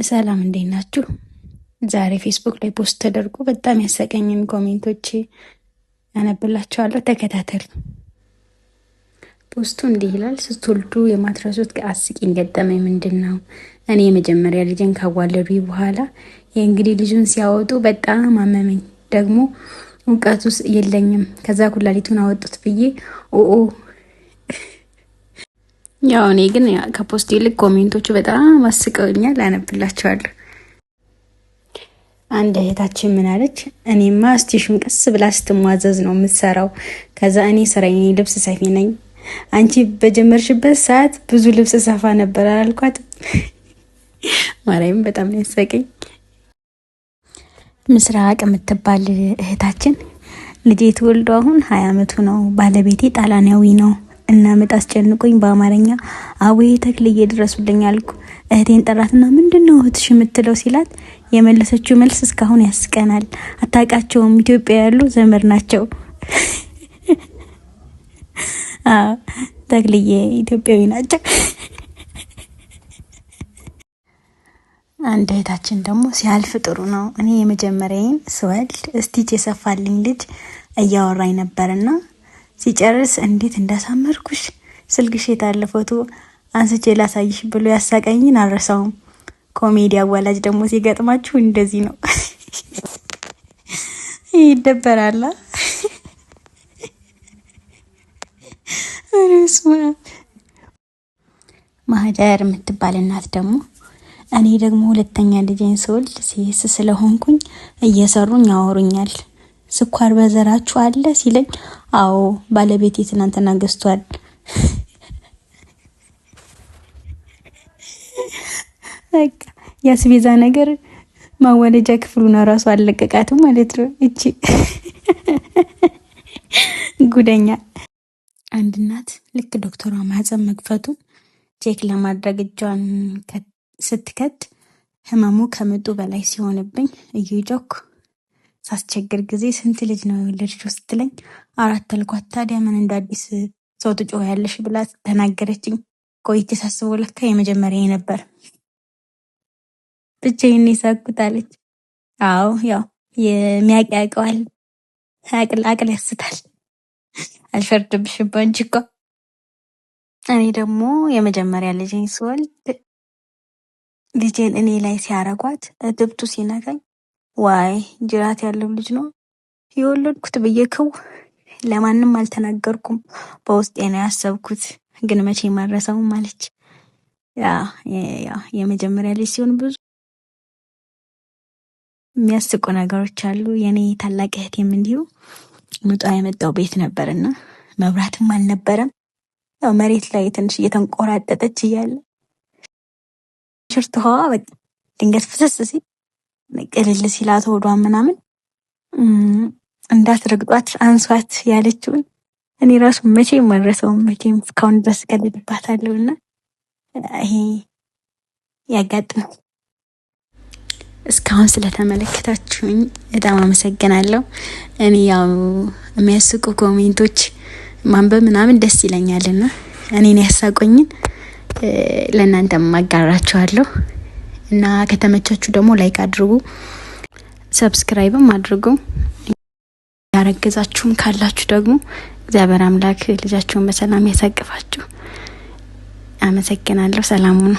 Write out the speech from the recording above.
ሰላም እንዴት ናችሁ? ዛሬ ፌስቡክ ላይ ፖስት ተደርጎ በጣም ያሰቀኝን ኮሜንቶች አነብላችኋለሁ። ተከታተሉ። ፖስቱ እንዲህ ይላል። ስትወልዱ የማትረሱት አስቂኝ ገጠመኝ ምንድን ነው? እኔ የመጀመሪያ ልጅን ካዋለዱ በኋላ የእንግዲህ ልጁን ሲያወጡ በጣም አመመኝ። ደግሞ እውቀቱ የለኝም። ከዛ ኩላሊቱን አወጡት ብዬ ኦኦ። ያው እኔ ግን ከፖስት ይልቅ ኮሜንቶቹ በጣም አስቀውኛል። አነብላችኋለሁ። አንድ እህታችን ምን አለች? እኔማ ስቴሽን ቀስ ብላ ስትሟዘዝ ነው የምትሰራው። ከዛ እኔ ስራዬ ልብስ ሰፊ ነኝ። አንቺ በጀመርሽበት ሰዓት ብዙ ልብስ ሰፋ ነበር አላልኳት? ማርያም በጣም ነው ያሳቀኝ። ምስራቅ የምትባል እህታችን ልጄ ተወልዶ አሁን 20 አመቱ ነው። ባለቤቴ ጣሊያናዊ ነው እና ምጥ አስጨንቆኝ በአማርኛ አቡዬ ተክልዬ ድረሱልኝ አልኩ። እህቴን ጠራትና ምንድነው እህትሽ የምትለው ሲላት የመለሰችው መልስ እስካሁን ያስቀናል። አታውቃቸውም፣ ኢትዮጵያ ያሉ ዘመድ ናቸው። ተክልዬ ኢትዮጵያዊ ናቸው። አንድ እህታችን ደግሞ ሲያልፍ ጥሩ ነው። እኔ የመጀመሪያዬን ስወልድ ስቲች የሰፋልኝ ልጅ እያወራኝ ነበርና ሲጨርስ እንዴት እንዳሳመርኩሽ ስልክሽ የታለ ፎቶ አንስቼ ላሳይሽ ብሎ ያሳቀኝን አልረሳውም። ኮሜዲ አዋላጅ ደግሞ ሲገጥማችሁ እንደዚህ ነው። ይደበራላ። ማህደር የምትባል እናት ደግሞ እኔ ደግሞ ሁለተኛ ልጄን ስወልድ ሲስ ስለሆንኩኝ እየሰሩኝ ያወሩኛል። ስኳር በዘራችሁ አለ ሲለኝ አዎ ባለቤቴ ትናንትና ገዝቷል። በቃ ያስቤዛ ነገር ማወለጃ ክፍሉ ነው ራሱ አለቀቃትም ማለት ነው። እቺ ጉደኛ። አንድ እናት ልክ ዶክተሯ ማህፀን መግፈቱ ቼክ ለማድረግ እጇን ስትከት ህመሙ ከምጡ በላይ ሲሆንብኝ እየጆክ ሳስቸግር ጊዜ ስንት ልጅ ነው የወለድሽው ስትለኝ 4 አልኳት። ታዲያ ምን እንደ አዲስ ሰው ትጮያለሽ ብላ ተናገረችኝ። ቆይቼ ሳስበው ለካ የመጀመሪያ ነበር። ብቻዬን ሳቅኩት አለች። አዎ ያው የሚያቀያቀዋል አቅል ያስታል። አልፈርድብሽም አንቺ እኮ። እኔ ደግሞ የመጀመሪያ ልጄን ስወልድ ልጄን እኔ ላይ ሲያረጓት እትብቱ ሲነካኝ ዋይ ጅራት ያለው ልጅ ነው የወለድኩት ብዬ ክው ለማንም አልተናገርኩም። በውስጤ ነው ያሰብኩት፣ ግን መቼ ማረሳውም አለች። ያ የመጀመሪያ ልጅ ሲሆን ብዙ የሚያስቁ ነገሮች አሉ። የኔ ታላቅ እህቴም እንዲሁ ምጧ የመጣው ቤት ነበርና መብራትም አልነበረም። ያው መሬት ላይ ትንሽ እየተንቆራጠጠች እያለ ሽርትዋ በቃ ድንገት ፍስስ ሲል ቅልል ሲላት ሆዷን ምናምን እንዳትረግጧት አንሷት ያለችውን እኔ ራሱ መቼም አልረሳውም። መቼም እስካሁን ድረስ ቀልድባታለሁና ይሄ ያጋጥማል። እስካሁን ስለተመለከታችሁኝ በጣም አመሰግናለሁ። እኔ ያው የሚያስቁ ኮሜንቶች ማንበብ ምናምን ደስ ይለኛልና እኔን ያሳቆኝን ለእናንተም ማጋራችኋለሁ እና ከተመቻችሁ ደግሞ ላይክ አድርጉ፣ ሰብስክራይብም አድርጉ። ያረገዛችሁም ካላችሁ ደግሞ እግዚአብሔር አምላክ ልጃችሁን በሰላም ያሳቅፋችሁ። አመሰግናለሁ። ሰላም ሁኑ።